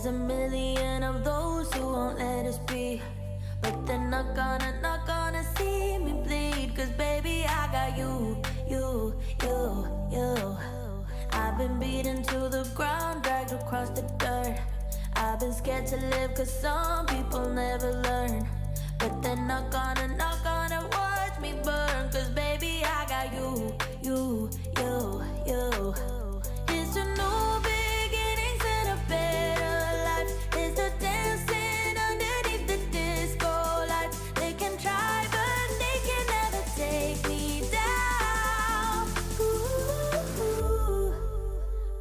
a million of those who won't let us be, but they're not gonna see me bleed. Cause baby, I got you. I've been beaten to the ground, dragged across the dirt. I've been scared to live cause some people never learn, but they're not gonna watch me burn. Cause baby, I got you. It's a new beginnings and a better life. It's the dancing underneath the disco lights. They can try but they can never take me down. Ooh,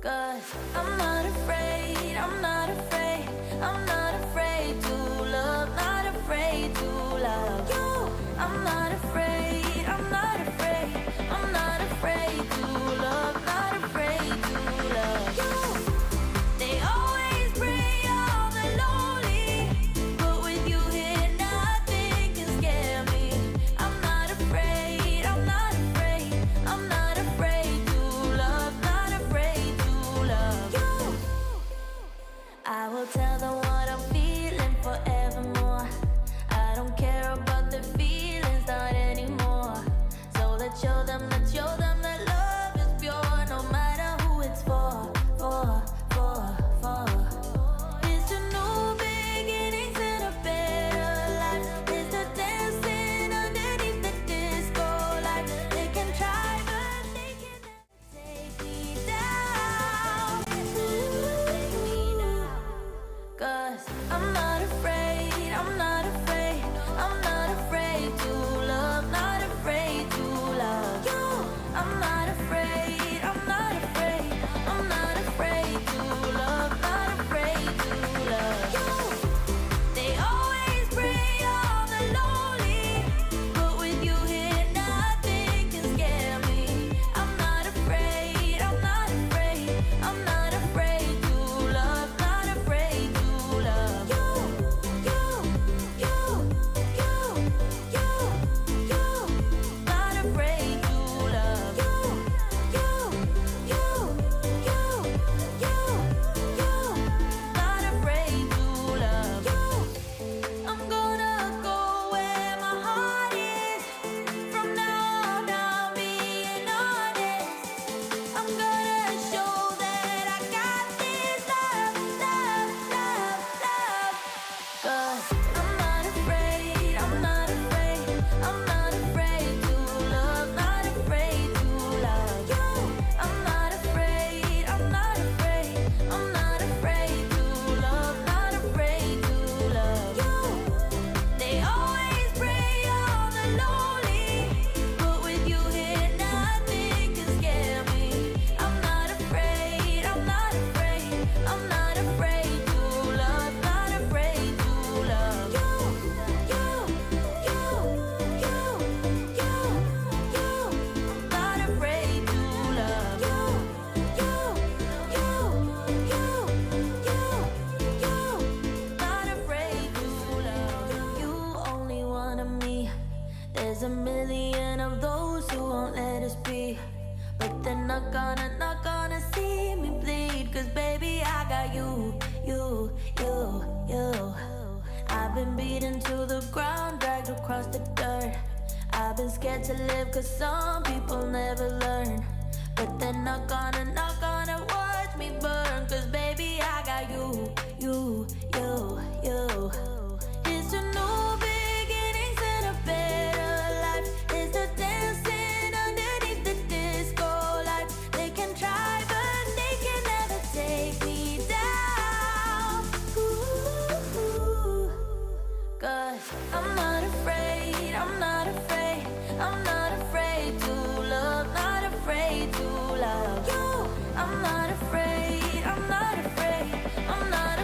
cause I'm not afraid, I'm not afraid, I'm not afraid to love, not afraid to love you. I'm not afraid, I'm not afraid, I'm not afraid to love, not afraid to love you. They always bring all the lonely, but with you here nothing can scare me. I'm not afraid, I'm not afraid, I'm not afraid to love, not afraid to love you. I will tell them what I'm feeling forevermore. I don't care about their feelings, not anymore. So let's show them that love is pure, no matter who it's for. It's a new beginnings and a better life. It's the dancing underneath the disco lights. They can try but they can never take me down. Cause I'm not afraid, I'm not afraid, I'm not afraid to love, not afraid to love you. I'm not afraid, I'm not afraid, I'm not afraid to love, not afraid to love you. They always bring all the lonely, but with you here nothing can scare me. I'm not afraid, I'm not afraid, I'm not afraid to love, not afraid to love you. Not afraid to love you. Not afraid to love you. I'm gonna go where my heart is. From now on, I'm being honest. I'm gonna show that I got this love. Cause I'm not afraid, I'm not afraid, I'm not afraid to love, not afraid to love you. I'm not afraid, I'm not afraid, I'm not afraid to love, not afraid to love you. They always bring all the lonely, but with you here nothing can scare me. I'm not afraid, I'm not afraid, I'm not afraid to love, not afraid to love you. Not afraid to love you. Not afraid to love you. Only one of me. There's a million of those who won't let us be, but they're not gonna see me bleed. Cause baby, I got you. I've been beaten to the ground, dragged across the dirt. I've been scared to live cause some people never learn, but they're not gonna watch me burn. Cause baby, I got you. It's a new beginnings and a better life. It's the dancing underneath the disco lights. They can try but they can never take me down. Ooh, cause I'm not afraid, I'm not afraid, I'm not afraid to love, not afraid to love you. I'm not afraid, I'm not afraid, I'm not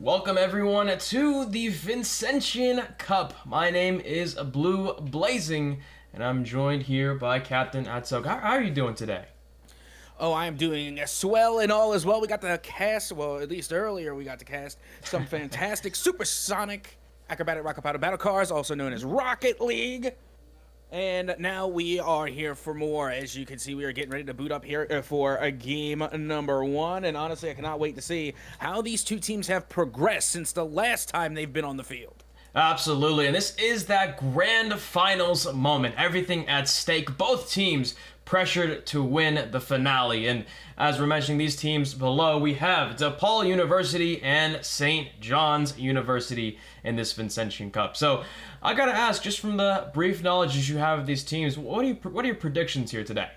Welcome everyone to the Vincentian Cup. My name is Blue Blazing, and I'm joined here by Captain Atsok. How are you doing today? Oh, I am doing swell and all as well. We got to cast, well, at least earlier we got to cast some fantastic supersonic acrobatic rocket powder battle cars, also known as Rocket League. And now we are here for more. As you can see, we are getting ready to boot up here for a game number 1. And honestly, I cannot wait to see how these two teams have progressed since the last time they've been on the field. Absolutely, and this is that grand finals moment. Everything at stake. Both teams pressured to win the finale. And as we're mentioning these teams below, we have DePaul University and St. John's University in this Vincentian Cup. So I gotta ask, just from the brief knowledge that you have of these teams, what are your predictions here today?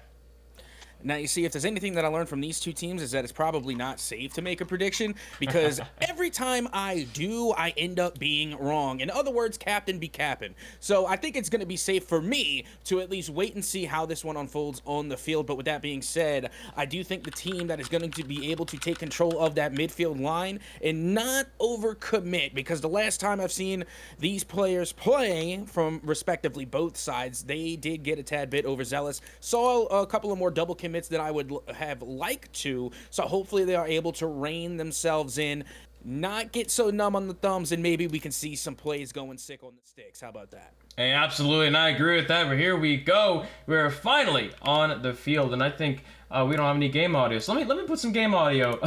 Now, you see, if there's anything that I learned from these two teams is that it's probably not safe to make a prediction, because every time I do, I end up being wrong. In other words, captain be capping. So I think it's going to be safe for me to at least wait and see how this one unfolds on the field. But with that being said, I do think the team that is going to be able to take control of that midfield line and not overcommit, because the last time I've seen these players play from respectively both sides, they did get a tad bit overzealous. Saw a couple of more double commits than I would have liked to, so hopefully they are able to rein themselves in, not get so numb on the thumbs, and maybe we can see some plays going sick on the sticks. How about that? Hey, absolutely, and I agree with that. But here we go. We're finally on the field, and I think we don't have any game audio. So let me put some game audio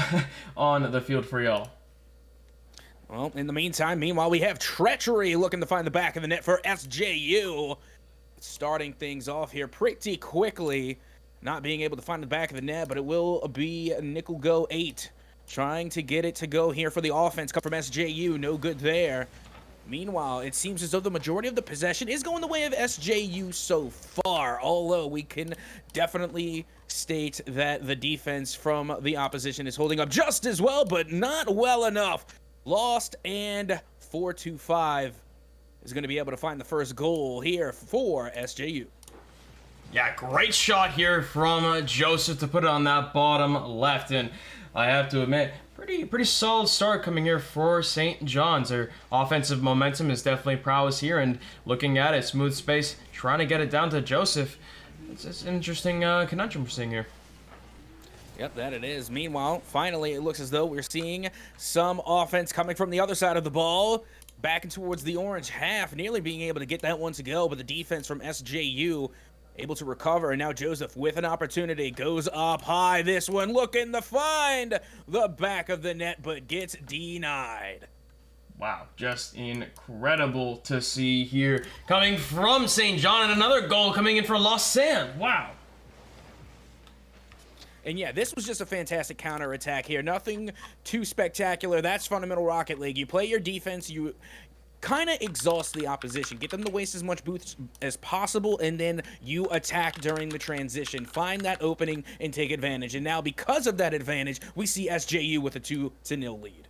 on the field for y'all. Well, in the meanwhile, we have Treachery looking to find the back of the net for SJU. Starting things off here pretty quickly. Not being able to find the back of the net, but it will be Nickel Go 8. Trying to get it to go here for the offense. Come from SJU, no good there. Meanwhile, it seems as though the majority of the possession is going the way of SJU so far, although we can definitely state that the defense from the opposition is holding up just as well, but not well enough. Lost, and 4-5 is going to be able to find the first goal here for SJU. Yeah, great shot here from Joseph to put it on that bottom left, and I have to admit, pretty solid start coming here for St. John's. Their offensive momentum is definitely prowess here, and looking at it, smooth space, trying to get it down to Joseph. It's an interesting conundrum we're seeing here. Yep, that it is. Meanwhile, finally, it looks as though we're seeing some offense coming from the other side of the ball. Back and towards the orange half, nearly being able to get that one to go, but the defense from SJU able to recover, and now Joseph with an opportunity goes up high. This one looking to find the back of the net, but gets denied. Wow, just incredible to see here coming from St. John, and another goal coming in for Los San. Wow. And yeah, this was just a fantastic counterattack here. Nothing too spectacular. That's fundamental Rocket League. You play your defense, you kind of exhaust the opposition, get them to waste as much boost as possible, and then you attack during the transition. Find that opening and take advantage. And now, because of that advantage, we see SJU with a 2-0 lead.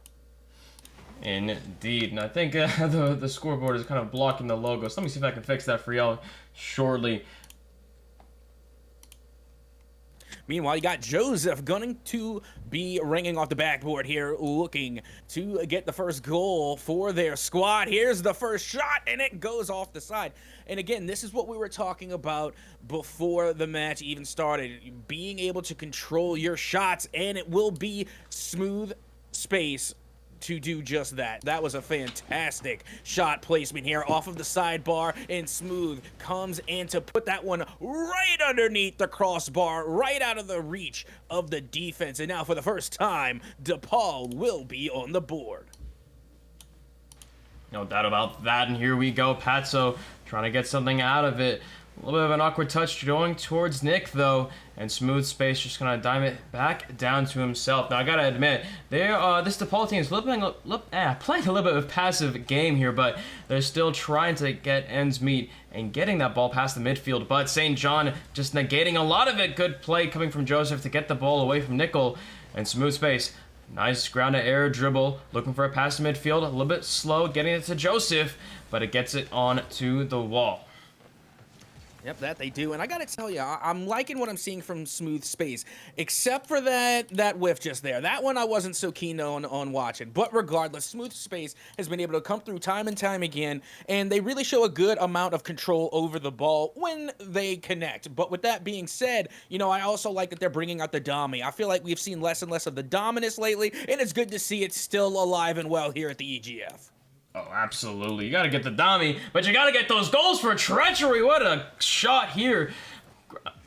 Indeed, and I think the scoreboard is kind of blocking the logo, so let me see if I can fix that for y'all shortly. Meanwhile, you got Joseph going to be ringing off the backboard here, looking to get the first goal for their squad. Here's the first shot, and it goes off the side. And again, this is what we were talking about before the match even started. Being able to control your shots, and it will be smooth space to do just that. That was a fantastic shot placement here off of the sidebar, and Smooth comes in to put that one right underneath the crossbar, right out of the reach of the defense. And now for the first time, DePaul will be on the board. No doubt about that, and here we go. Patso trying to get something out of it. A little bit of an awkward touch going towards Nick, though, and Smooth Space just going to dime it back down to himself. Now, I got to admit, this DePaul team is playing a little bit of a passive game here, but they're still trying to get ends meet and getting that ball past the midfield. But St. John just negating a lot of it. Good play coming from Joseph to get the ball away from Nickel, and Smooth Space. Nice ground to air dribble, looking for a pass to midfield. A little bit slow getting it to Joseph, but it gets it on to the wall. Yep, that they do. And I gotta tell you, I'm liking what I'm seeing from Smooth Space, except for that whiff just there. That one I wasn't so keen on watching. But regardless, Smooth Space has been able to come through time and time again, and they really show a good amount of control over the ball when they connect. But with that being said, I also like that they're bringing out the Dami. I feel like we've seen less and less of the Dominus lately, and it's good to see it still alive and well here at the EGF. Oh, absolutely. You got to get the Dami, but you got to get those goals for Treachery. What a shot here.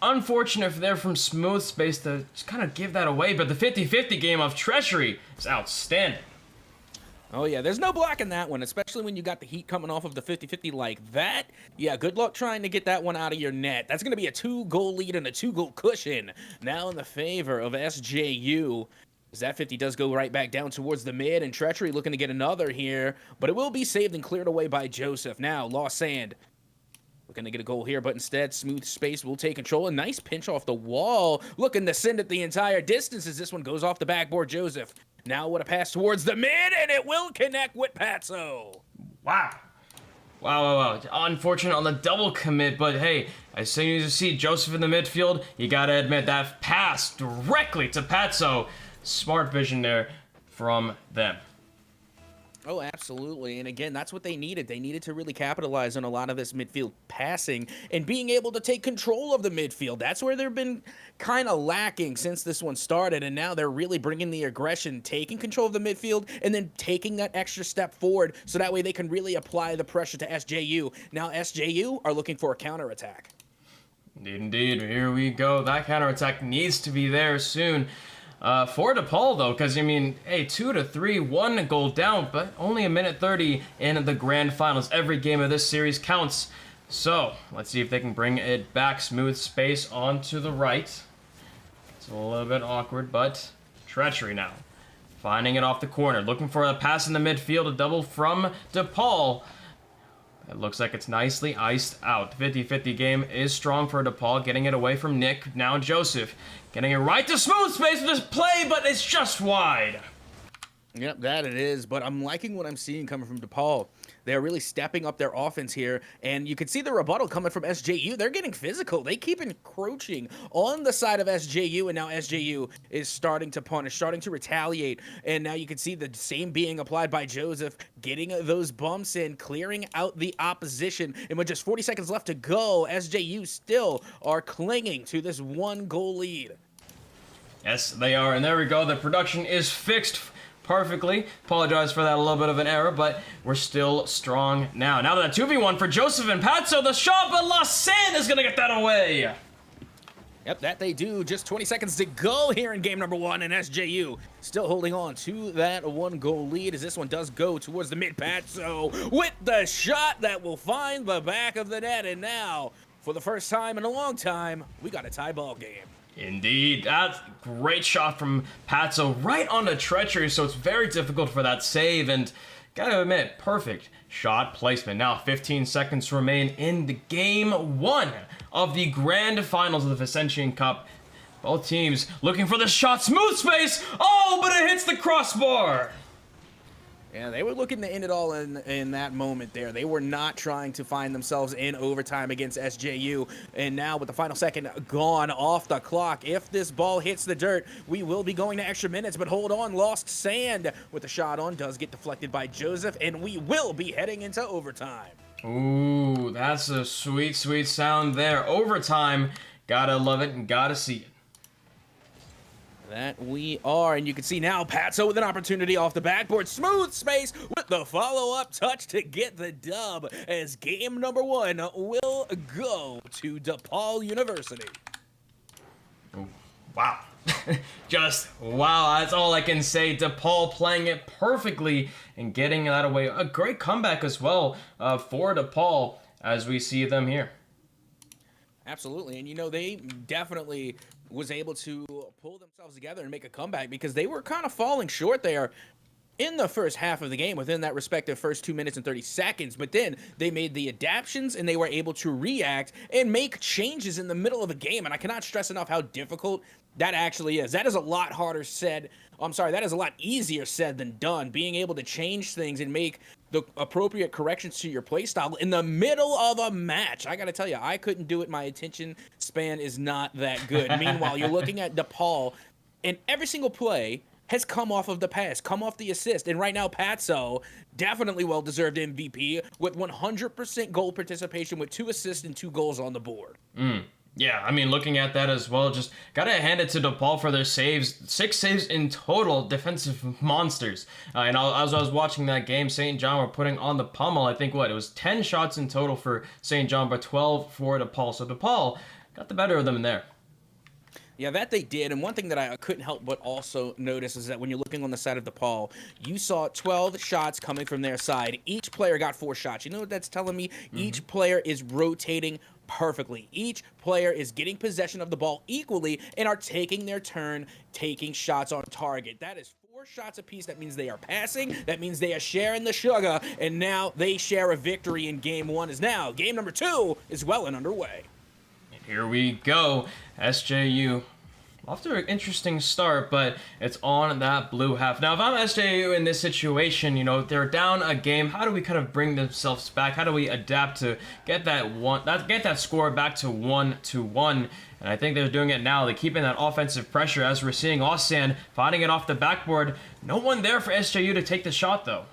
Unfortunate there from Smooth Space to just kind of give that away, but the 50-50 game of Treachery is outstanding. Oh, yeah, there's no blocking that one, especially when you got the heat coming off of the 50-50 like that. Yeah, good luck trying to get that one out of your net. That's going to be a 2-goal lead and a 2-goal cushion now in the favor of SJU. As that 50 does go right back down towards the mid, and Treachery looking to get another here, but it will be saved and cleared away by Joseph. Now, Lost Sand looking to get a goal here, but instead, Smooth Space will take control. A nice pinch off the wall, looking to send it the entire distance as this one goes off the backboard. Joseph, now what a pass towards the mid, and it will connect with Patso. Wow. Wow. Unfortunate on the double commit, but hey, as soon as you see Joseph in the midfield, you gotta admit that pass directly to Patso. Smart vision there from them. Oh, absolutely. And again, that's what they needed. They needed to really capitalize on a lot of this midfield passing and being able to take control of the midfield. That's where they've been kind of lacking since this one started. And now they're really bringing the aggression, taking control of the midfield, and then taking that extra step forward so that way they can really apply the pressure to SJU. Now, SJU are looking for a counterattack. Indeed. Here we go. That counterattack needs to be there soon. For DePaul, though, because, 2-3, 1 goal down, but only a minute 30 in the grand finals. Every game of this series counts. So, let's see if they can bring it back. Smooth Space onto the right. It's a little bit awkward, but Treachery now. Finding it off the corner. Looking for a pass in the midfield, a double from DePaul. It looks like it's nicely iced out. 50-50 game is strong for DePaul, getting it away from Nick. Now Joseph getting it right to Smooth Space with this play, but it's just wide. Yep, that it is, but I'm liking what I'm seeing coming from DePaul. They're really stepping up their offense here, and you can see the rebuttal coming from SJU. They're getting physical. They keep encroaching on the side of SJU, and now SJU is starting to punish, starting to retaliate, and now you can see the same being applied by Joseph, getting those bumps in, clearing out the opposition, and with just 40 seconds left to go, SJU still are clinging to this 1-goal lead. Yes, they are, and there we go. The production is fixed perfectly. Apologize for that, a little bit of an error, but we're still strong now. Now that 2v1 for Joseph and Patso, the shot, but Lost Sand is going to get that away. Yep, that they do. Just 20 seconds to go here in game number 1, and SJU still holding on to that 1-goal lead as this one does go towards the mid. Patso with the shot that will find the back of the net, and now, for the first time in a long time, we got a tie ball game. Indeed, that's a great shot from Patso right onto Treachery, so it's very difficult for that save, and gotta admit, perfect shot placement. Now 15 seconds remain in the game 1 of the grand finals of the Vincentian Cup. Both teams looking for the shot. Smooth Space, oh, but it hits the crossbar. Yeah, they were looking to end it all in that moment there. They were not trying to find themselves in overtime against SJU. And now with the final second gone off the clock, if this ball hits the dirt, we will be going to extra minutes. But hold on, Lost Sand with the shot on does get deflected by Joseph, and we will be heading into overtime. Ooh, that's a sweet, sweet sound there. Overtime, gotta love it and gotta see it. That we are, and you can see now Patso with an opportunity off the backboard. Smooth Space with the follow-up touch to get the dub as game number 1 will go to DePaul University. Oh, wow. Just wow, that's all I can say. DePaul playing it perfectly and getting that away. A great comeback as well for DePaul as we see them here. Absolutely, and they definitely was able to pull themselves together and make a comeback because they were kind of falling short there. in the first half of the game within that respective first 2 minutes and 30 seconds, but then they made the adaptions and they were able to react and make changes in the middle of a game. And I cannot stress enough how difficult that actually is. That is a lot harder said. I'm sorry, that is a lot easier said than done. Being able to change things and make the appropriate corrections to your playstyle in the middle of a match. I got to tell you, I couldn't do it. My attention span is not that good. Meanwhile, you're looking at DePaul, and every single play has come off of the pass, come off the assist. And right now, Patso, definitely well-deserved MVP with 100% goal participation with 2 assists and 2 goals on the board. Yeah, I mean, looking at that as well, just gotta hand it to DePaul for their saves. 6 saves in total, defensive monsters. And as I was watching that game, St. John were putting on the pummel. I think, it was 10 shots in total for St. John, but 12 for DePaul. So DePaul got the better of them in there. Yeah, that they did. And one thing that I couldn't help but also notice is that when you're looking on the side of DePaul, you saw 12 shots coming from their side. Each player got 4 shots. You know what that's telling me? Each player is rotating perfectly. Each player is getting possession of the ball equally and are taking their turn taking shots on target. That is 4 shots apiece. That means they are passing. That means they are sharing the sugar. And now they share a victory in game 1 is now. Game number 2 is well and underway. Here we go. SJU off to an interesting start, but it's on that blue half. Now, if I'm SJU in this situation, they're down a game. How do we kind of bring themselves back? How do we adapt to get that score back to 1-1? And I think they're doing it now. They're keeping that offensive pressure as we're seeing Osan fighting it off the backboard. No one there for SJU to take the shot, though.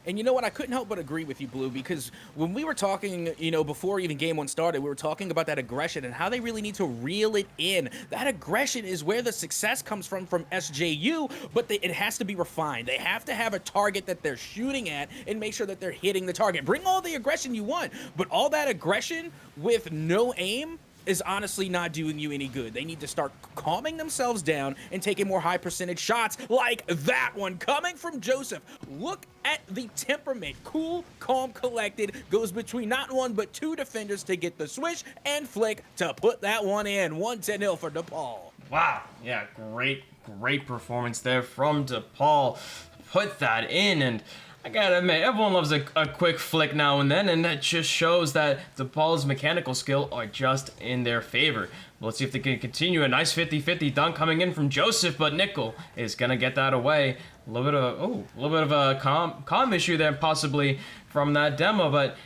And you know what? I couldn't help but agree with you, Blue, because when we were talking, before even game 1 started, we were talking about that aggression and how they really need to reel it in. That aggression is where the success comes from SJU, but it has to be refined. They have to have a target that they're shooting at and make sure that they're hitting the target. Bring all the aggression you want, but all that aggression with no aim is honestly not doing you any good. They need to start calming themselves down and taking more high percentage shots like that one coming from Joseph. Look at the temperament. Cool, calm, collected. Goes between not 1 but 2 defenders to get the swish and flick to put that one in. 1-0 for DePaul. Wow. Yeah, great performance there from DePaul. Put that in, and I gotta admit, everyone loves a quick flick now and then, and that just shows that DePaul's mechanical skill are just in their favor. Let's see if they can continue. A nice 50-50 dunk coming in from Joseph, but Nickel is gonna get that away. A little bit of a comm issue there possibly from that demo, but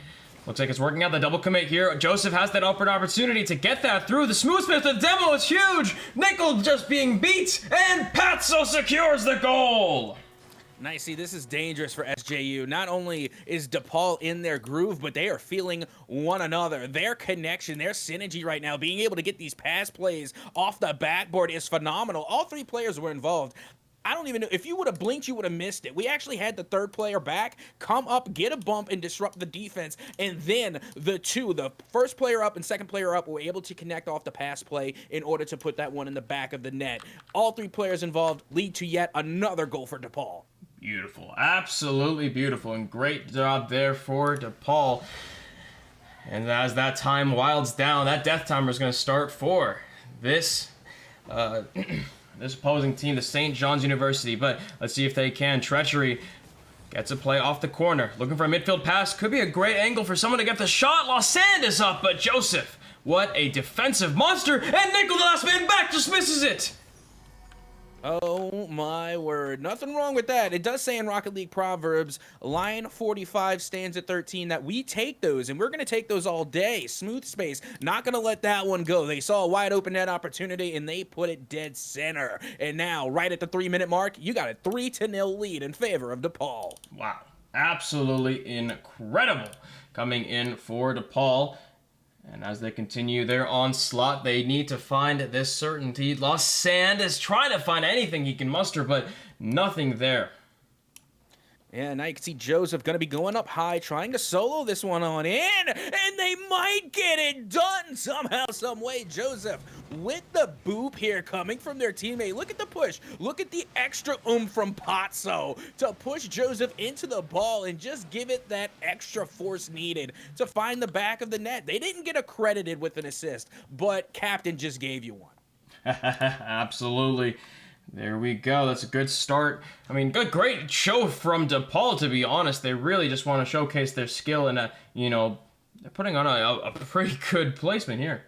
looks like it's working out. The double commit here. Joseph has that open opportunity to get that through. The smooth spin, the demo is huge. Nickel just being beat, and Patso secures the goal. Nice. See, this is dangerous for SJU. Not only is DePaul in their groove, but they are feeling one another. Their connection, their synergy right now, being able to get these pass plays off the backboard is phenomenal. All 3 players were involved. I don't even know. If you would have blinked, you would have missed it. We actually had the 3rd player back, come up, get a bump, and disrupt the defense. And then the 1st player up and 2nd player up, were able to connect off the pass play in order to put that one in the back of the net. All 3 players involved lead to yet another goal for DePaul. Beautiful. Absolutely beautiful. And great job there for DePaul. And as that time wilds down, that death timer is going to start for this this opposing team, the St. John's University. But let's see if they can. Treachery gets a play off the corner. Looking for a midfield pass. Could be a great angle for someone to get the shot. Los Sand is up, but Joseph, what a defensive monster. And Nickel, the last man back, just misses it. Oh my word. Nothing wrong with that. It does say in Rocket League Proverbs, line 45 stands at 13, that we take those, and we're going to take those all day. Smooth space. Not going to let that one go. They saw a wide open net opportunity, and they put it dead center. And now, right at the 3-minute mark, you got a 3-0 lead in favor of DePaul. Wow. Absolutely incredible coming in for DePaul. And as they continue their onslaught, they need to find this certainty. Los Sand is trying to find anything he can muster, but nothing there. Yeah, now you can see Joseph going to be going up high, trying to solo this one on in, and they might get it done somehow, some way. Joseph with the boop here coming from their teammate. Look at the push. Look at the extra from Patso to push Joseph into the ball and just give it that extra force needed to find the back of the net. They didn't get accredited with an assist, but Captain just gave you one. Absolutely. There we go. That's a good start. I mean, great show from DePaul, to be honest. They really just want to showcase their skill, and, they're putting on a pretty good placement here.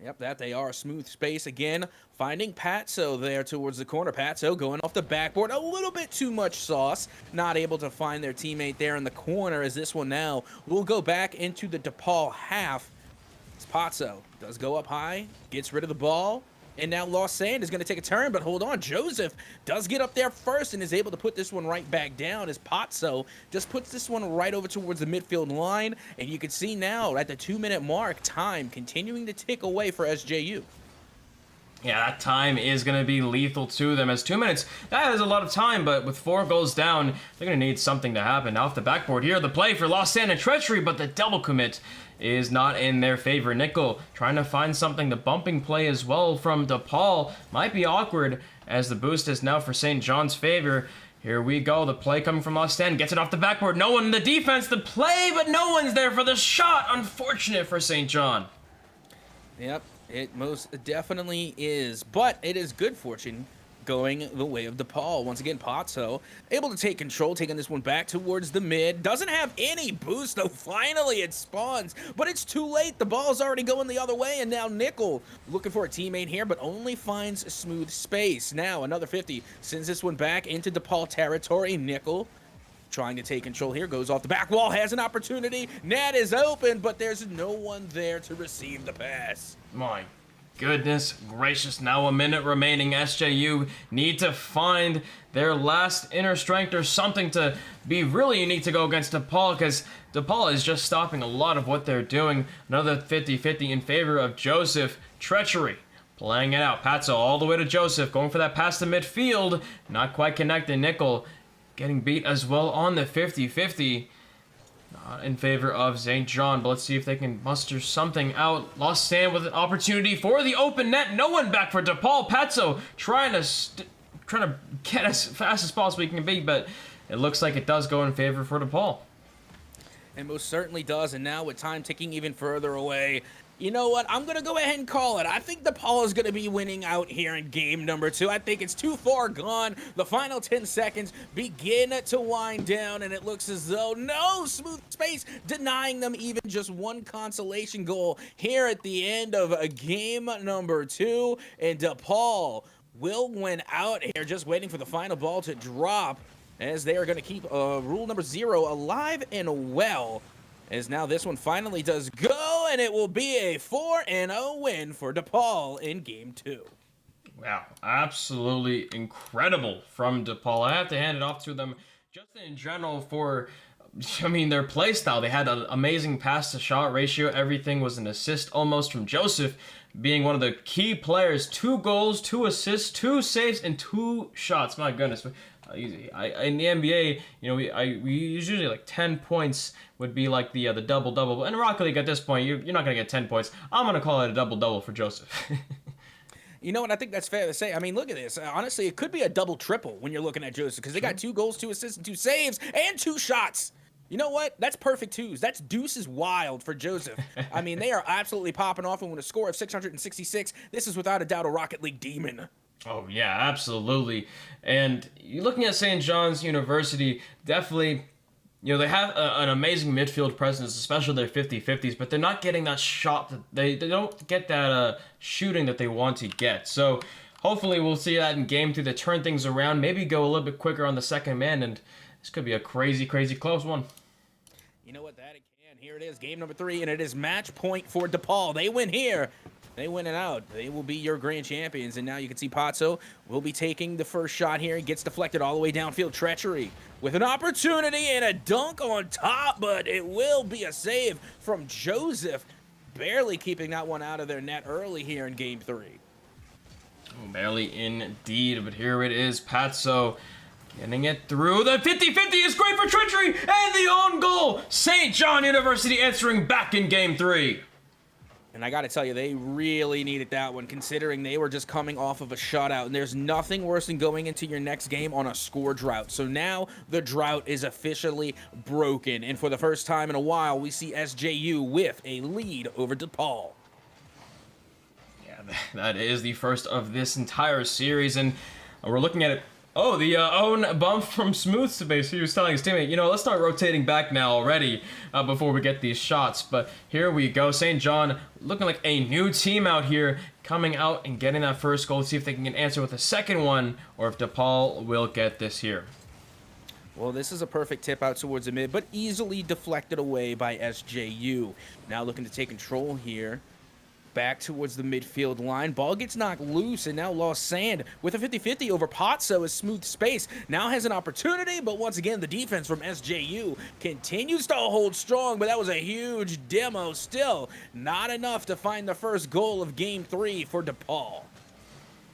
Yep, that they are. Smooth space again, finding Patso there towards the corner. Patso going off the backboard, a little bit too much sauce, not able to find their teammate there in the corner, as this one now will go back into the DePaul half. As Patso does go up high, gets rid of the ball, and now Lost Sand is going to take a turn, but hold on, Joseph does get up there first and is able to put this one right back down, as Patso just puts this one right over towards the midfield line, and you can see now at the 2-minute mark, time continuing to tick away for SJU. Yeah, that time is going to be lethal to them, as 2 minutes, that is a lot of time, but with 4 goals down, they're going to need something to happen. Now off the backboard here, the play for Lost Sand and Treachery, but the double commit is not in their favor. Nickel trying to find something. The bumping play as well from DePaul might be awkward, as the boost is now for St. John's favor. Here we go. The play coming from Lost Sand. Gets it off the backboard. No one in the defense. The play, but no one's there for the shot. Unfortunate for St. John. Yep, it most definitely is. But it is good fortune going the way of DePaul. Once again, Patso able to take control, taking this one back towards the mid. Doesn't have any boost, though. Finally, it spawns, but it's too late. The ball's already going the other way, and now Nickel looking for a teammate here, but only finds smooth space. Now, another 50 sends this one back into DePaul territory. Nickel trying to take control here, goes off the back wall, has an opportunity. Net is open, but there's no one there to receive the pass. My goodness gracious, now a minute remaining. SJU need to find their last inner strength or something to be really unique to go against DePaul, because DePaul is just stopping a lot of what they're doing. Another 50-50 in favor of Joseph. Treachery playing it out. Patso all the way to Joseph, going for that pass to midfield. Not quite connected. Nickel getting beat as well on the 50-50. In favor of St. John, but let's see if they can muster something out. Lost Sand with an opportunity for the open net. No one back for DePaul. Patso trying to get as fast as possible he can be, but it looks like it does go in favor for DePaul. And most certainly does, and now with time ticking even further away, you know what? I'm going to go ahead and call it. I think DePaul is going to be winning out here in game number 2. I think it's too far gone. The final 10 seconds begin to wind down, and it looks as though no smooth space, denying them even just one consolation goal here at the end of game number 2. And DePaul will win out here, just waiting for the final ball to drop, as they are going to keep rule number 0 alive and well. As now this one finally does go, and it will be a 4-0 win for DePaul in game 2. Wow, absolutely incredible from DePaul. I have to hand it off to them just in general for, their play style. They had an amazing pass-to-shot ratio. Everything was an assist almost from Joseph, being one of the key players. 2 goals, 2 assists, 2 saves, and 2 shots. My goodness. Easy. In the NBA, we usually like 10 points would be like the double-double. But in Rocket League at this point, you're not going to get 10 points. I'm going to call it a double-double for Joseph. You know what? I think that's fair to say. I mean, look at this. Honestly, it could be a double-triple when you're looking at Joseph, because they got 2 goals, 2 assists, and 2 saves, and 2 shots. You know what? That's perfect twos. That's deuces wild for Joseph. I mean, they are absolutely popping off, and with a score of 666, this is without a doubt a Rocket League demon. Oh, yeah, absolutely. And you're looking at St. John's University, definitely, they have an amazing midfield presence, especially their 50-50s, but they're not getting that shot. They don't get that shooting that they want to get. So hopefully we'll see that in game 2 to turn things around, maybe go a little bit quicker on the second man, and this could be a crazy, crazy close one. You know what? That it can. Here it is, game number 3, and it is match point for DePaul. They win here. They win it out. They will be your grand champions. And now you can see Patso will be taking the first shot here. He gets deflected all the way downfield. Treachery with an opportunity and a dunk on top, but it will be a save from Joseph. Barely keeping that one out of their net early here in game 3. Oh, barely indeed, but here it is. Patso getting it through. The 50-50 is great for Treachery, and the own goal. St. John University answering back in game 3. And I got to tell you, they really needed that one, considering they were just coming off of a shutout. And there's nothing worse than going into your next game on a score drought. So now the drought is officially broken. And for the first time in a while, we see SJU with a lead over DePaul. Yeah, That is the first of this entire series, and we're looking at it. Oh, the own bump from Smooth Space. He was telling his teammate, you know, let's start rotating back now already before we get these shots. But here we go. St. John looking like a new team out here, coming out and getting that first goal. See if they can answer with a second one, or if DePaul will get this here. Well, this is a perfect tip out towards the mid, but easily deflected away by SJU. Now looking to take control here. Back towards the midfield line. Ball gets knocked loose and now lost sand with a 50-50 over Potso as Smooth Space now has an opportunity, but once again the defense from SJU continues to hold strong, but that was a huge demo. Still not enough to find the first goal of Game 3 for DePaul.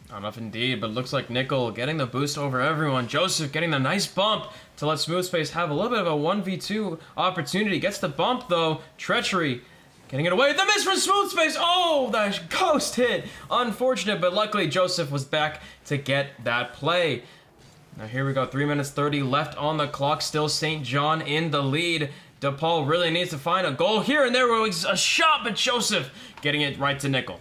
Not enough indeed, but it looks like Nickel getting the boost over everyone. Joseph getting the nice bump to let Smooth Space have a little bit of a 1v2 opportunity. Gets the bump though. Treachery getting it away. The miss from Smooth Space. Oh, that ghost hit. Unfortunate, but luckily Joseph was back to get that play. Now here we go. 3 minutes 30 left on the clock. Still St. John in the lead. DePaul really needs to find a goal here, and there was a shot, but Joseph getting it right to Nickel.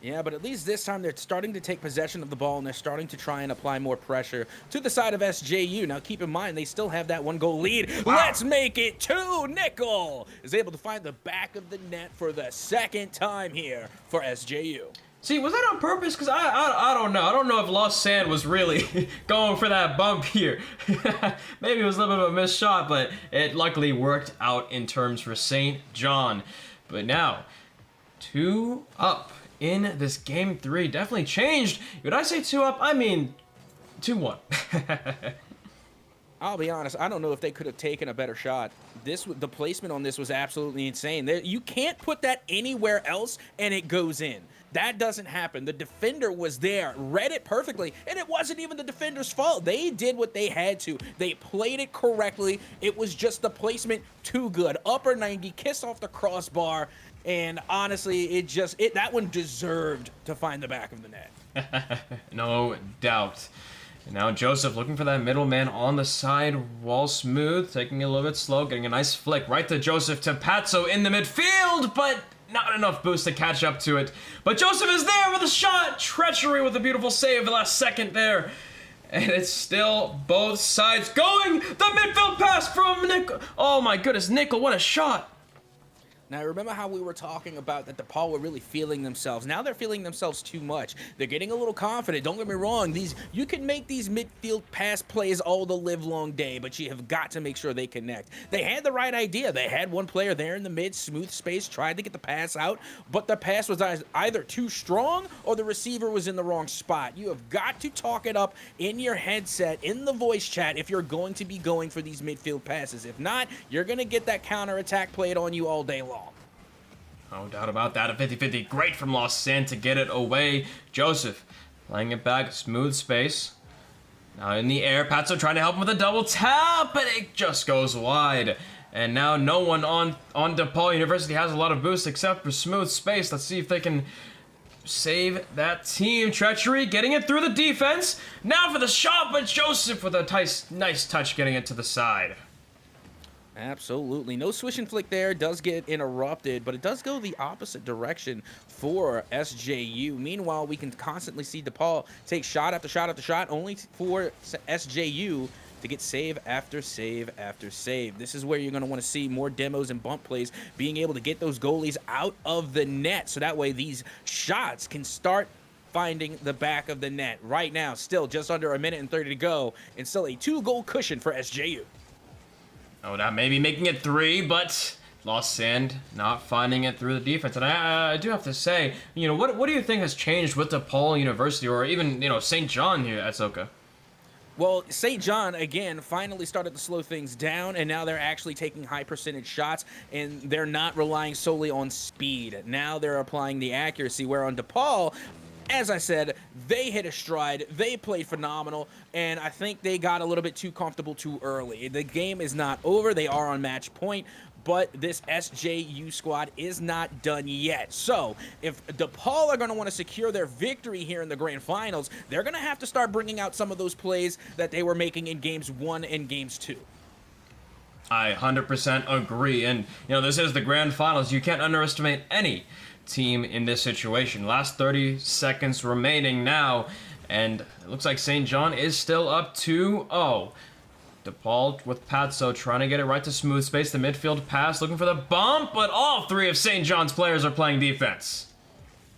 Yeah, but at least this time they're starting to take possession of the ball and they're starting to try and apply more pressure to the side of SJU. Now keep in mind, they still have that 1-goal lead. Wow. Let's make it 2. Nickel is able to find the back of the net for the second time here for SJU. See, was that on purpose? Because I don't know. I don't know if Lost Sand was really going for that bump here. Maybe it was a little bit of a missed shot, but it luckily worked out in terms for St. John. But now, 2 up in this Game 3. Definitely changed. Would I say 2 up? I mean, 2-1. I'll be honest, I don't know if they could have taken a better shot. The placement on this was absolutely insane. You can't put that anywhere else and it goes in. That doesn't happen. The defender was there, read it perfectly, and it wasn't even the defender's fault. They did what they had to. They played it correctly. It was just the placement too good. Upper 90, kiss off the crossbar, and honestly, that one deserved to find the back of the net. No doubt. And now Joseph looking for that middleman on the side wall. Smooth, taking it a little bit slow, getting a nice flick right to Joseph to Patso in the midfield, but not enough boost to catch up to it. But Joseph is there with a shot. Treachery with a beautiful save the last second there. And it's still both sides going. The midfield pass from Nickel. Oh my goodness, Nickel, what a shot. Now, remember how we were talking about that DePaul were really feeling themselves. Now they're feeling themselves too much. They're getting a little confident. Don't get me wrong. You can make these midfield pass plays all the live long day, but you have got to make sure they connect. They had the right idea. They had one player there in the mid, Smooth Space, tried to get the pass out, but the pass was either too strong or the receiver was in the wrong spot. You have got to talk it up in your headset, in the voice chat, if you're going to be going for these midfield passes. If not, you're going to get that counterattack played on you all day long. No doubt about that. A 50-50. Great from Lost Sand to get it away. Joseph playing it back. Smooth Space. Now in the air. Patso trying to help him with a double tap, but it just goes wide. And now no one on DePaul University has a lot of boost except for Smooth Space. Let's see if they can save that team. Treachery getting it through the defense. Now for the shot, but Joseph with a nice touch getting it to the side. Absolutely. No swish and flick there. Does get interrupted, but it does go the opposite direction for SJU. Meanwhile, we can constantly see DePaul take shot after shot after shot, only for SJU to get save after save after save. This is where you're going to want to see more demos and bump plays, being able to get those goalies out of the net, so that way these shots can start finding the back of the net. Right now, still just under 1:30 to go, and still a 2-goal cushion for SJU. Oh, that may be making it 3, but Lost Sand not finding it through the defense. And I do have to say, you know, what do you think has changed with DePaul University, or even, you know, St. John here at Soka? Well, St. John, again, finally started to slow things down, and now they're actually taking high percentage shots, and they're not relying solely on speed. Now they're applying the accuracy, where on DePaul, as I said, they hit a stride. They played phenomenal, and I think they got a little bit too comfortable too early. The game is not over. They are on match point, but this SJU squad is not done yet. So if DePaul are going to want to secure their victory here in the grand finals, they're going to have to start bringing out some of those plays that they were making in games 1 and games 2. I 100% agree. And, you know, this is the grand finals. You can't underestimate any team in this situation. Last 30 seconds remaining now, and it looks like St. John is still up 2-0. DePaul with Patso trying to get it right to smooth space. The midfield pass, looking for the bump, but all three of St. John's players are playing defense.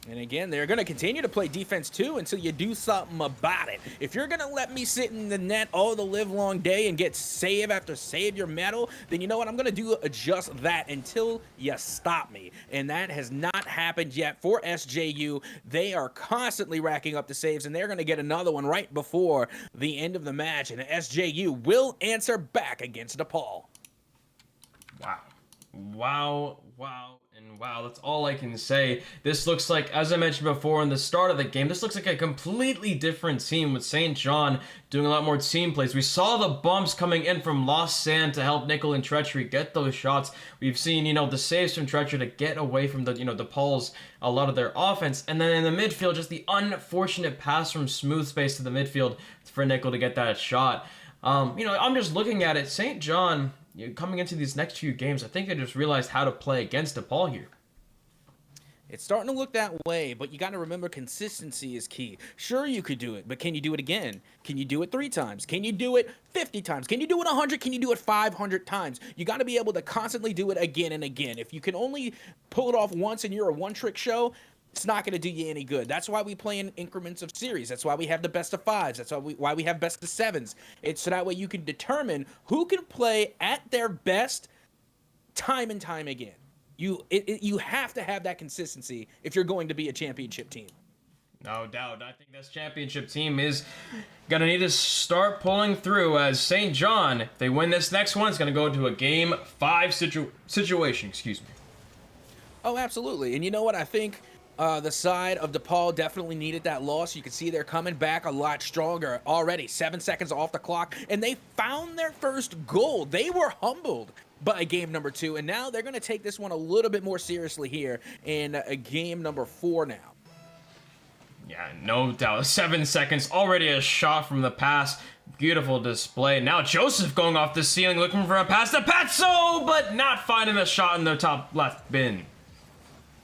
And again, they're going to continue to play defense too until you do something about it. If you're going to let me sit in the net all the live long day and get save after save your medal, then you know what? I'm going to do just that until you stop me. And that has not happened yet for SJU. They are constantly racking up the saves, and they're going to get another one right before the end of the match. And SJU will answer back against DePaul. Wow. Wow, wow, and wow. That's all I can say. This looks like, as I mentioned before in the start of the game, this looks like a completely different team with St. John doing a lot more team plays. We saw the bumps coming in from Lost Sand to help Nickel and Treachery get those shots. We've seen, the saves from Treachery to get away from the, DePaul's, a lot of their offense. And then in the midfield, just the unfortunate pass from smooth space to the midfield for Nickel to get that shot. I'm just looking at it. St. John, coming into these next few games, I think they just realized how to play against DePaul here. It's starting to look that way, but you got to remember consistency is key. Sure, you could do it, but can you do it again? Can you do it 3 times? Can you do it 50 times? Can you do it 100? Can you do it 500 times? You got to be able to constantly do it again and again. If you can only pull it off once and you're a one-trick show, it's not going to do you any good. That's why we play in increments of series. That's why we have the best of 5s. That's why we have best of 7s. It's so that way you can determine who can play at their best time and time again. You have to have that consistency if you're going to be a championship team. No doubt. I think this championship team is going to need to start pulling through, as St. John, if they win this next one, it's going to go into a Game 5 situation. Excuse me. Oh, absolutely. And you know what? I think the side of DePaul definitely needed that loss. You can see they're coming back a lot stronger already. 7 seconds off the clock, and they found their first goal. They were humbled by game number 2, and now they're going to take this one a little bit more seriously here in game number 4 now. Yeah, no doubt. 7 seconds, already a shot from the pass. Beautiful display. Now Joseph going off the ceiling, looking for a pass to Patso, but not finding the shot in the top left bin.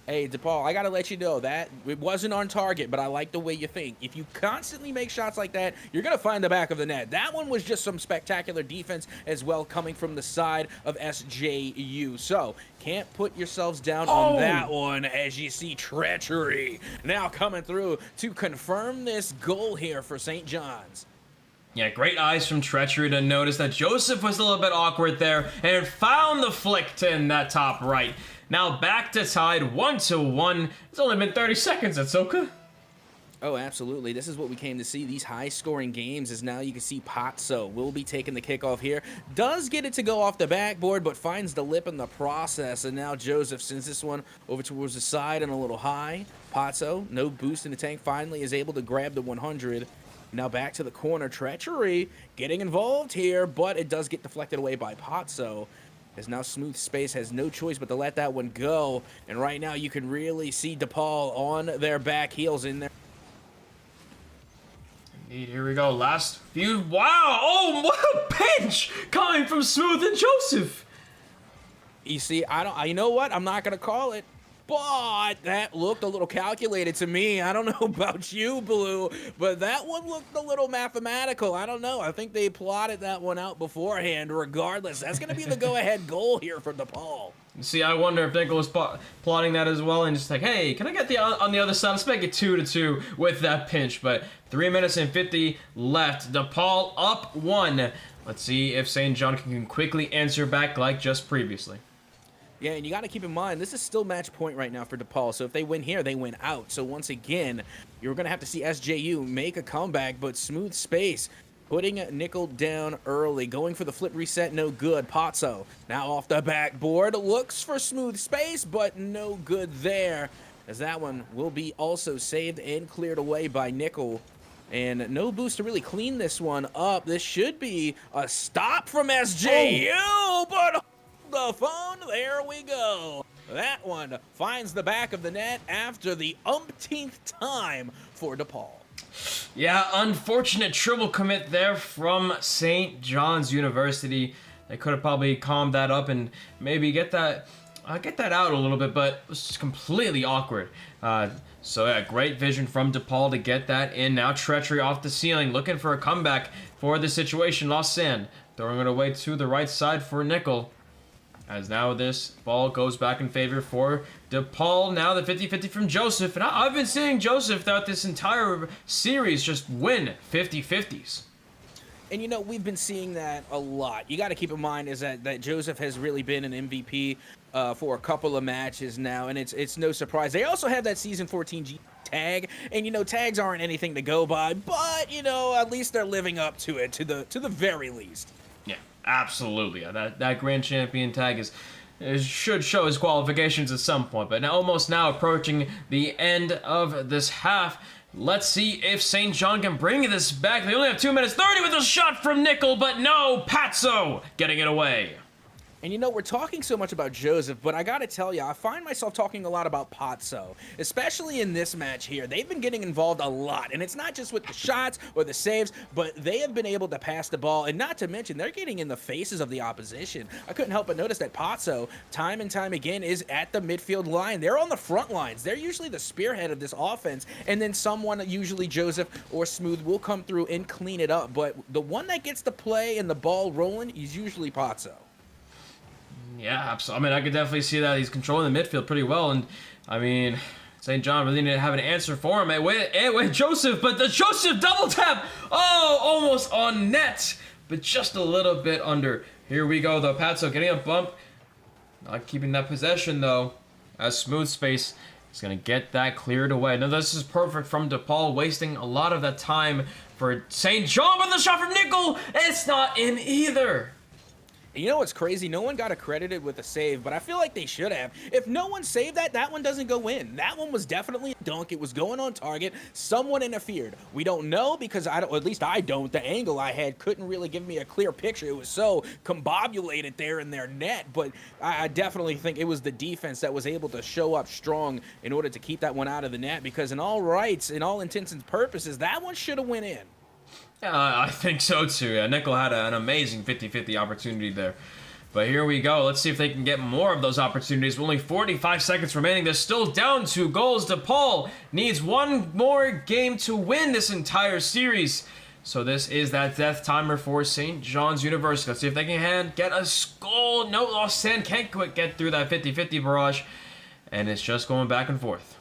Hey, DePaul, I got to let you know that it wasn't on target, but I like the way you think. If you constantly make shots like that, you're going to find the back of the net. That one was just some spectacular defense as well coming from the side of SJU. So, can't put yourselves down on that one as you see Treachery now coming through to confirm this goal here for St. John's. Yeah, great eyes from Treachery to notice that Joseph was a little bit awkward there and found the flick to in that top right. Now back to tied 1-1. It's only been 30 seconds, Atsoka. Oh, absolutely. This is what we came to see. These high-scoring games is now you can see Patso will be taking the kickoff here. Does get it to go off the backboard, but finds the lip in the process. And now Joseph sends this one over towards the side and a little high. Patso, no boost in the tank, finally is able to grab the 100. Now back to the corner. Treachery getting involved here, but it does get deflected away by Patso. As now Smooth Space has no choice but to let that one go. And right now you can really see DePaul on their back heels in there. Indeed, here we go. Last few. Wow! Oh, what a pinch coming from Smooth and Joseph. You see, you know what? I'm not going to call it. But that looked a little calculated to me. I don't know about you, Blue, but that one looked a little mathematical. I don't know. I think they plotted that one out beforehand. Regardless, that's going to be the go-ahead goal here for DePaul. See, I wonder if Nickel was plotting that as well and just like, hey, can I get on the other side? Let's make it 2-2 with that pinch. But 3 minutes and 50 left. DePaul up 1. Let's see if St. John can quickly answer back like just previously. Yeah, and you got to keep in mind, this is still match point right now for DePaul. So if they win here, they win out. So once again, you're going to have to see SJU make a comeback, but Smooth Space putting Nickel down early. Going for the flip reset, no good. Patso now off the backboard. Looks for Smooth Space, but no good there. As that one will be also saved and cleared away by Nickel. And no boost to really clean this one up. This should be a stop from SJU, but the phone, there we go. That one finds the back of the net after the umpteenth time for DePaul. Yeah, unfortunate triple commit there from St. John's University. They could have probably calmed that up and maybe get that I get that out a little bit, but it was completely awkward. So yeah, great vision from DePaul to get that in. Now Treachery off the ceiling, looking for a comeback for the situation. Lost sand, throwing it away to the right side for Nickel. As now this ball goes back in favor for DePaul. Now the 50-50 from Joseph. And I've been seeing Joseph throughout this entire series just win 50-50s. And, you know, we've been seeing that a lot. You got to keep in mind is that Joseph has really been an MVP for a couple of matches now, and it's no surprise. They also have that Season 14 G tag, and, you know, tags aren't anything to go by, but, you know, at least they're living up to it, to the very least. Yeah, absolutely. That Grand Champion tag should show his qualifications at some point, but now almost now approaching the end of this half. Let's see if St. John can bring this back. They only have 2 minutes 30 with a shot from Nickel, but no, Patso getting it away. And you know, we're talking so much about Joseph, but I gotta tell you, I find myself talking a lot about Patso, especially in this match here. They've been getting involved a lot, and it's not just with the shots or the saves, but they have been able to pass the ball, and not to mention, they're getting in the faces of the opposition. I couldn't help but notice that Patso, time and time again, is at the midfield line. They're on the front lines. They're usually the spearhead of this offense, and then someone, usually Joseph or Smooth, will come through and clean it up, but the one that gets the play and the ball rolling is usually Patso. Yeah, absolutely. I mean, I could definitely see that he's controlling the midfield pretty well, and I mean, St. John really didn't have an answer for him. Wait, Joseph, but the Joseph double tap! Oh, almost on net, but just a little bit under. Here we go, though. Patso getting a bump, not keeping that possession, though, as Smooth Space is going to get that cleared away. Now, this is perfect from DePaul, wasting a lot of that time for St. John, but the shot from Nickel, it's not in either. You know what's crazy? No one got accredited with a save, but I feel like they should have. If no one saved that one doesn't go in. That one was definitely a dunk. It was going on target. Someone interfered. We don't know because at least I don't. The angle I had couldn't really give me a clear picture. It was so combobulated there in their net, but I definitely think it was the defense that was able to show up strong in order to keep that one out of the net, because in all rights, in all intents and purposes, that one should have went in. Yeah, I think so too. Yeah, Nickel had an amazing 50-50 opportunity there. But here we go. Let's see if they can get more of those opportunities. With only 45 seconds remaining. They're still down 2 goals. DePaul needs one more game to win this entire series. So this is that death timer for St. John's University. Let's see if they can get a goal. No, Lost Sand can't quite get through that 50-50 barrage. And it's just going back and forth.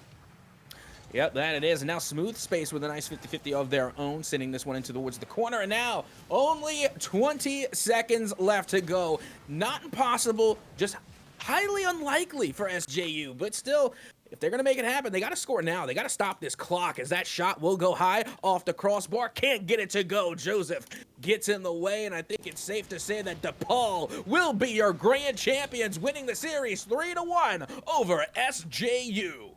Yep, that it is. And now Smooth Space with a nice 50-50 of their own, sending this one into towards the corner. And now only 20 seconds left to go. Not impossible, just highly unlikely for SJU. But still, if they're going to make it happen, they got to score now. They got to stop this clock, as that shot will go high off the crossbar. Can't get it to go. Joseph gets in the way, and I think it's safe to say that DePaul will be your grand champions, winning the series 3-1 over SJU.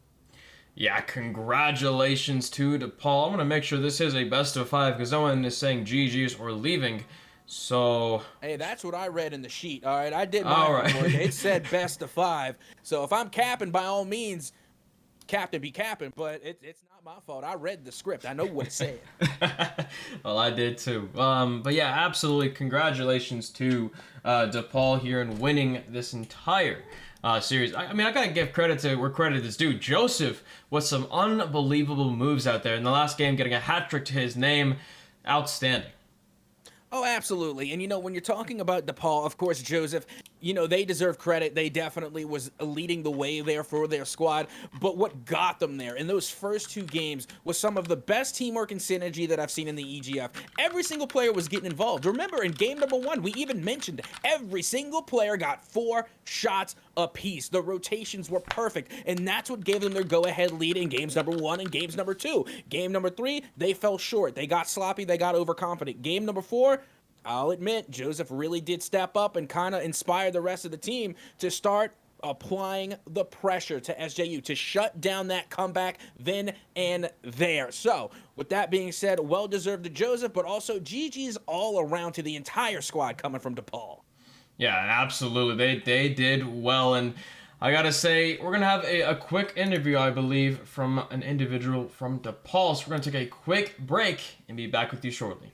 Yeah, congratulations to DePaul. I'm going to make sure this is a best of 5 because no one is saying GG's or leaving. So... Hey, that's what I read in the sheet, all right? I did my all right. homework. It said best of 5. So if I'm capping, by all means, captain be capping. But it's not my fault. I read the script. I know what it said. Well, I did too. But yeah, absolutely congratulations to DePaul here in winning this entire series. I mean, I gotta give credit to where credit is due. Joseph with some unbelievable moves out there in the last game, getting a hat trick to his name. Outstanding. Oh, absolutely. And, you know, when you're talking about DePaul, of course, Joseph, you know, they deserve credit. They definitely was leading the way there for their squad. But what got them there in those first 2 games was some of the best teamwork and synergy that I've seen in the EGF. Every single player was getting involved. Remember, in game number 1, we even mentioned every single player got 4 shots apiece. The rotations were perfect, and that's what gave them their go-ahead lead in games number 1 and games number 2. Game number 3, they fell short. They got sloppy. They got overconfident. Game number 4, I'll admit, Joseph really did step up and kind of inspire the rest of the team to start applying the pressure to SJU to shut down that comeback then and there. So, with that being said, well-deserved to Joseph, but also GG's all around to the entire squad coming from DePaul. Yeah, absolutely. They did well, and I gotta say, we're gonna have a quick interview, I believe, from an individual from DePaul. So we're gonna take a quick break and be back with you shortly.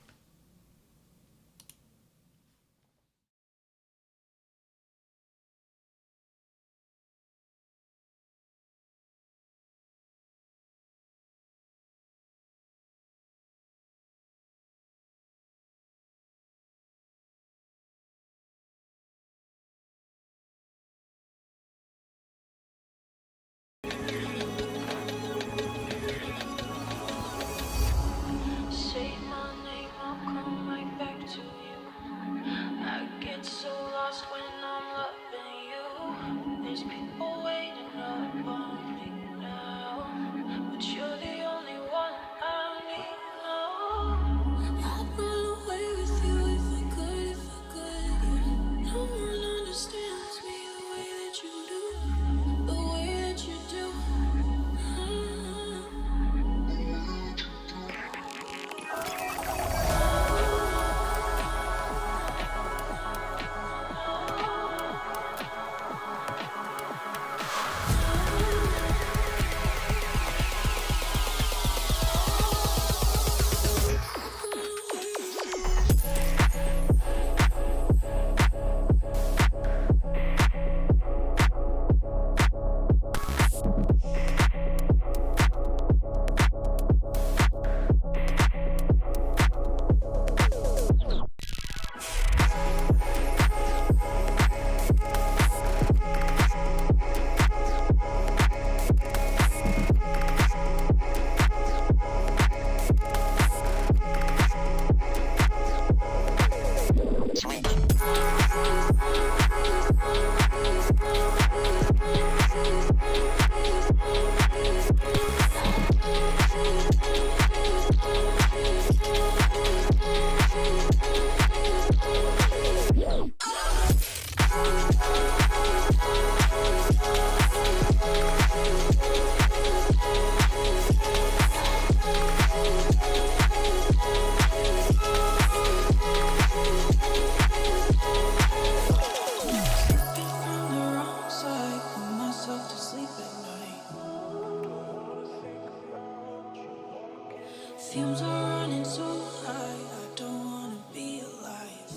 Fumes are running so high, I don't wanna be alive.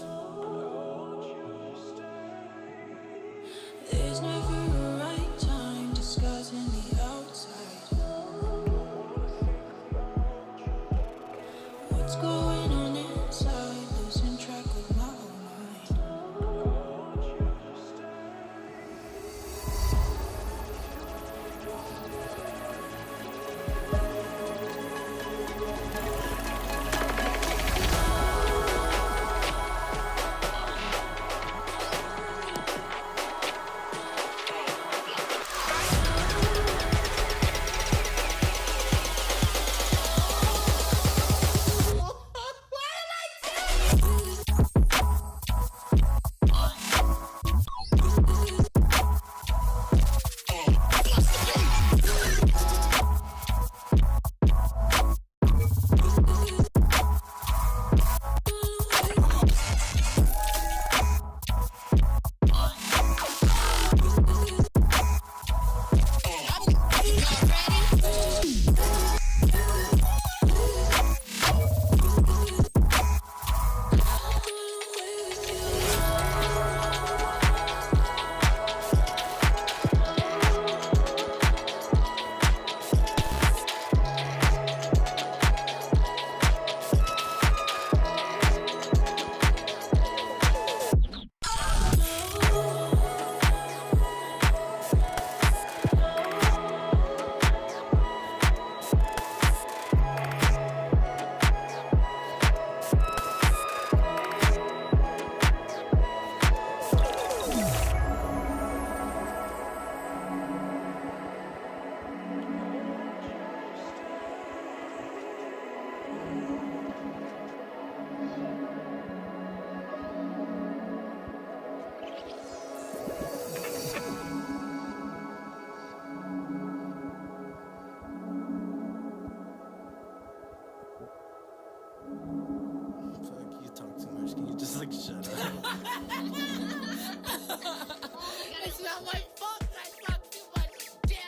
There's never a right time, disguising the outside. What's going on inside, losing track of my own mind. Fuck, you talk too much. Can you just like shut up? It's not my fault that I talk too much. Damn it.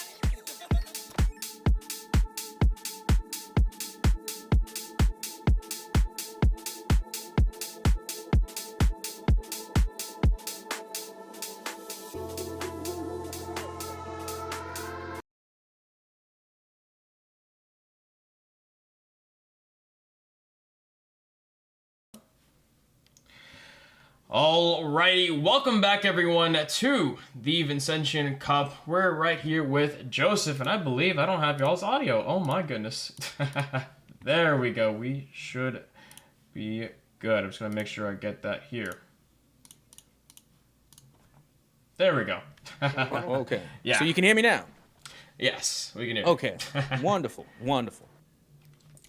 Alrighty, welcome back everyone to the Vincentian Cup. We're right here with Joseph, and I believe I don't have y'all's audio. Oh my goodness. There we go. We should be good. I'm just gonna make sure I get that here. There we go. Okay. Yeah. So you can hear me now? Yes, we can hear you. Okay. Wonderful. Wonderful.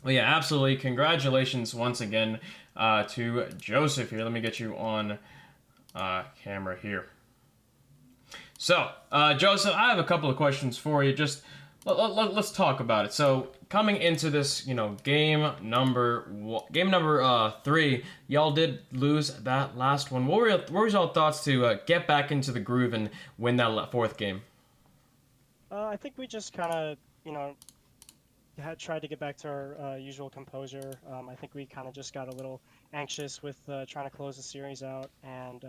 Well, yeah, absolutely. Congratulations once again to Joseph here. Let me get you on camera here. So, Joseph, I have a couple of questions for you. Just let's talk about it. So, coming into this, game number 3, y'all did lose that last one. What were y'all thoughts to get back into the groove and win that fourth game? I think we just kind of, had tried to get back to our usual composure. I think we kind of just got a little anxious with trying to close the series out, and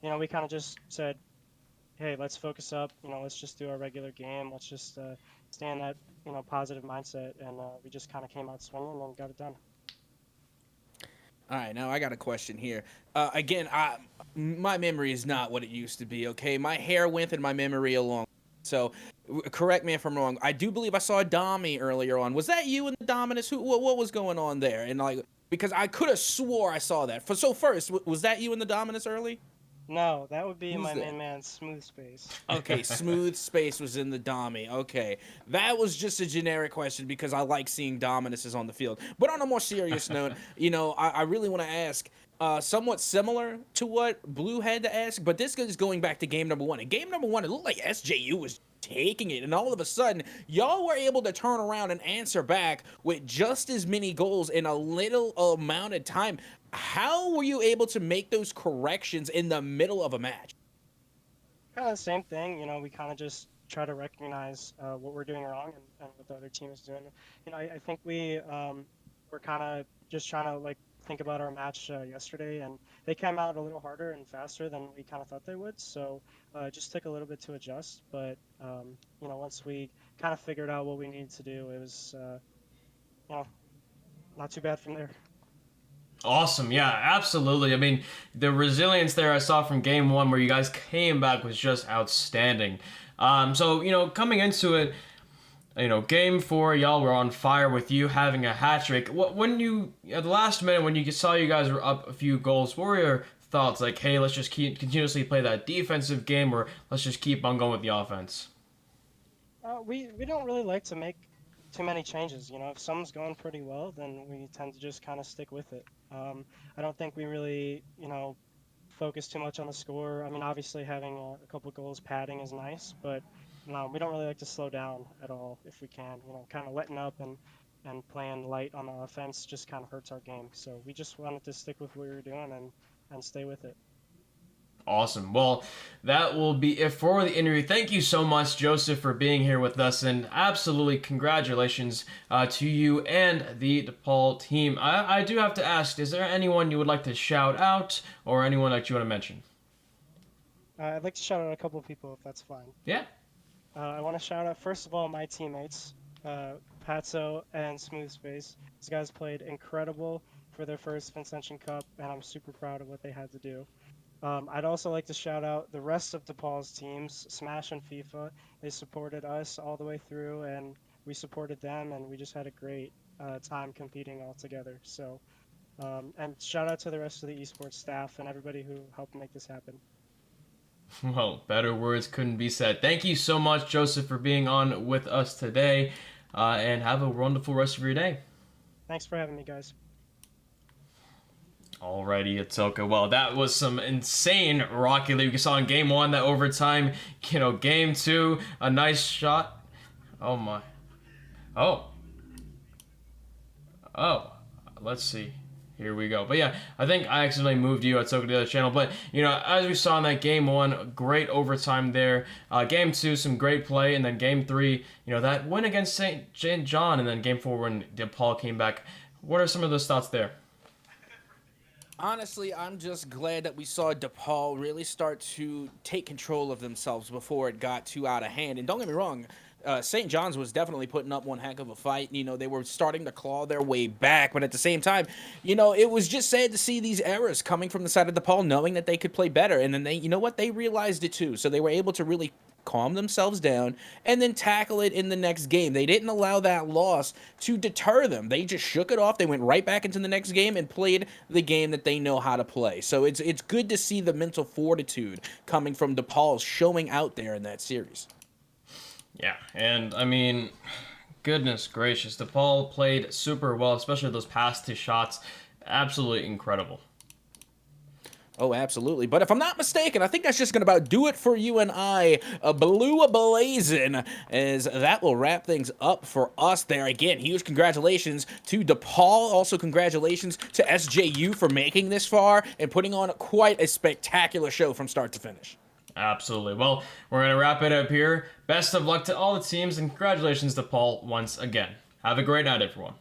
we kind of just said, "Hey, let's focus up. Let's just do our regular game. Let's just stay in that positive mindset." And we just kind of came out swinging and got it done. All right, now I got a question here. Again, my memory is not what it used to be, okay? My hair went and my memory along. So, correct me if I'm wrong. I do believe I saw a Dommy earlier on. Was that you and the Dominus? What was going on there? And because I could have swore I saw that. So first, was that you and the Dominus early? No, that would be Who's my that? main man, Smooth Space. Okay, Smooth Space was in the Dommy. Okay, that was just a generic question because I like seeing Dominuses on the field. But on a more serious note, I really want to ask somewhat similar to what Blue had to ask, but this is going back to game number 1. In game number 1, it looked like SJU was taking it, and all of a sudden, y'all were able to turn around and answer back with just as many goals in a little amount of time. How were you able to make those corrections in the middle of a match? Kind of the same thing. We kind of just try to recognize what we're doing wrong and what the other team is doing. I think we we're kind of just trying to like think about our match yesterday, and they came out a little harder and faster than we kind of thought they would. So it just took a little bit to adjust. But once we kind of figured out what we needed to do, it was not too bad from there. Awesome. Yeah, absolutely. I mean, the resilience there I saw from game one where you guys came back was just outstanding. So, coming into it, game four, y'all were on fire with you having a hat trick. When you, at the last minute, when you saw you guys were up a few goals, what were your thoughts? Like, hey, let's just continuously play that defensive game, or let's just keep on going with the offense? We don't really like to make too many changes. If something's going pretty well, then we tend to just kind of stick with it. I don't think we really, focus too much on the score. I mean, obviously having a couple goals padding is nice, but no, we don't really like to slow down at all if we can. Kind of letting up and playing light on the offense just kind of hurts our game. So we just wanted to stick with what we were doing and stay with it. Awesome. Well, that will be it for the interview. Thank you so much, Joseph, for being here with us, and absolutely congratulations to you and the DePaul team. I do have to ask, is there anyone you would like to shout out, or anyone that you want to mention? I'd like to shout out a couple of people, if that's fine. Yeah. I want to shout out, first of all, my teammates, Patso and Smooth Space. These guys played incredible for their first Vincentian Cup, and I'm super proud of what they had to do. I'd also like to shout out the rest of DePaul's teams, Smash and FIFA. They supported us all the way through, and we supported them, and we just had a great time competing all together. So, and shout out to the rest of the esports staff and everybody who helped make this happen. Well, better words couldn't be said. Thank you so much, Joseph, for being on with us today, and have a wonderful rest of your day. Thanks for having me, guys. Alrighty, Atoka. Well, that was some insane Rocket League. We saw in game one, that overtime. Game two, a nice shot. Oh my. Oh, let's see. Here we go. But yeah, I think I accidentally moved you, Atoka, to the other channel. But, as we saw in that game one, great overtime there. Game two, some great play. And then game three, that win against St. John. And then game four, when DePaul came back. What are some of those thoughts there? Honestly, I'm just glad that we saw DePaul really start to take control of themselves before it got too out of hand. And don't get me wrong, St. John's was definitely putting up one heck of a fight. They were starting to claw their way back, but at the same time, it was just sad to see these errors coming from the side of DePaul, knowing that they could play better. And then they realized it too. So they were able to really calm themselves down and then tackle it in the next game. They didn't allow that loss to deter them. They just shook it off. They went right back into the next game and played the game that they know how to play. So it's good to see the mental fortitude coming from DePaul showing out there in that series. Yeah, and I mean, goodness gracious, DePaul played super well, especially those past two shots. Absolutely incredible. Oh, absolutely. But if I'm not mistaken, I think that's just going to about do it for you and I, Blue Blazin', as that will wrap things up for us there. Again, huge congratulations to DePaul. Also, congratulations to SJU for making this far and putting on quite a spectacular show from start to finish. Absolutely. Well, we're going to wrap it up here. Best of luck to all the teams, and congratulations to DePaul once again. Have a great night, everyone.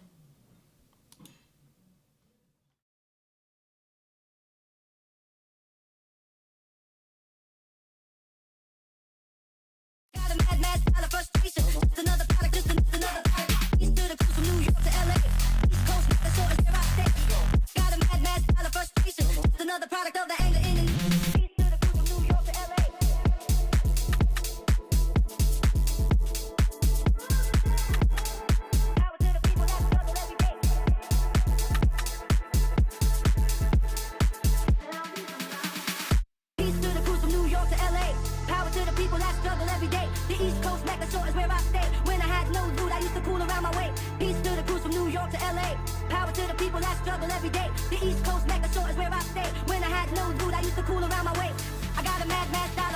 Got a mad style of frustration. It's another product, just another product. East to the coast from New York to LA. East Coast, that's sort of where I stay. Got a mad style of frustration. It's another product of the anger in the east to the coast from New York to LA. Power to the people that struggle every day. East to the coast from New York to LA. Power to the people that struggle every day. The East Coast, Mecca shore is where I stay. When I had no loot, I used to cool around my way. Peace to the crews from New York to LA. Power to the people that struggle every day. The East Coast, Mecca shore is where I stay. When I had no loot, I used to cool around my way. I got a mad style.